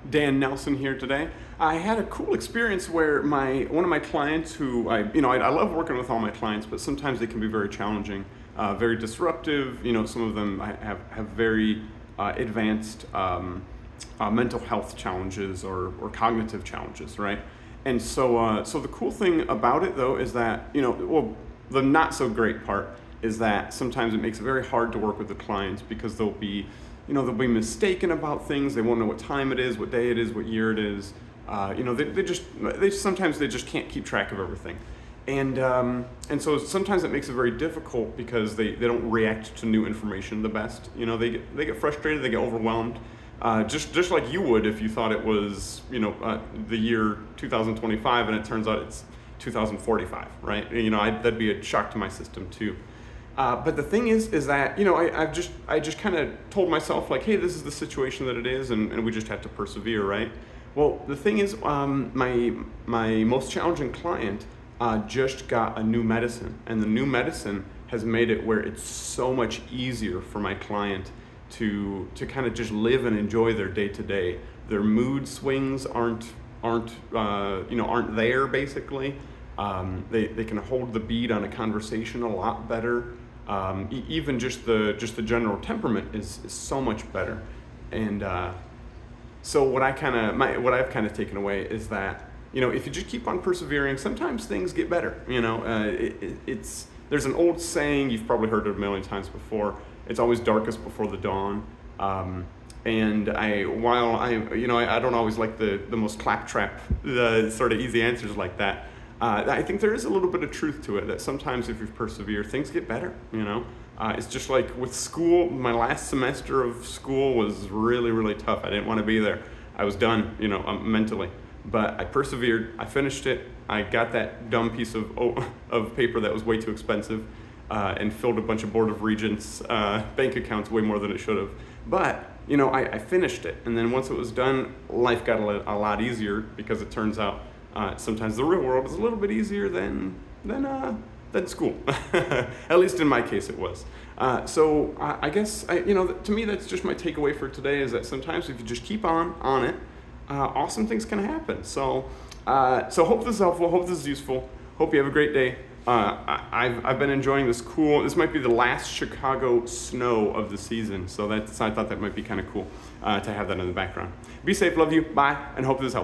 Dan Nelson here today. I had a cool experience where one of my clients, who I love working with all my clients, but sometimes they can be very challenging, very disruptive. Some of them have very advanced mental health challenges or cognitive challenges, right? And so the cool thing about it though is that the not so great part is that sometimes it makes it very hard to work with the clients because they'll be mistaken about things. They won't know what time it is, what day it is, what year it is. Sometimes they just can't keep track of everything. And so sometimes it makes it very difficult because they don't react to new information the best. They get frustrated, they get overwhelmed. Just like you would if you thought it was the year 2025 and it turns out it's 2045, right? That'd be a shock to my system too. But the thing is that I just kind of told myself, like, hey, this is the situation that it is, and we just have to persevere, right? Well, the thing is, my most challenging client just got a new medicine, and the new medicine has made it where it's so much easier for my client to kind of just live and enjoy their day to day. Their mood swings aren't there basically. They can hold the beat on a conversation a lot better. Even just the general temperament is so much better. And so what I've kind of taken away is that if you just keep on persevering, sometimes things get better. There's an old saying, you've probably heard it a million times before. It's always darkest before the dawn. And while I don't always like the most claptrap, the sort of easy answers like that. I think there is a little bit of truth to it, that sometimes if you persevere, things get better. It's just like with school. My last semester of school was really, really tough. I didn't want to be there. I was done, mentally. But I persevered. I finished it. I got that dumb piece of paper that was way too expensive, and filled a bunch of Board of Regents bank accounts way more than it should have. But I finished it, and then once it was done, life got a lot easier because it turns out sometimes the real world is a little bit easier than school. At least in my case, it was. So I guess to me that's just my takeaway for today, is that sometimes if you just keep on it, awesome things can happen. So hope this is helpful. Hope this is useful. Hope you have a great day. I've been enjoying this cool. This might be the last Chicago snow of the season, so I thought that might be kind of cool to have that in the background. Be safe, love you, bye, and hope this helps.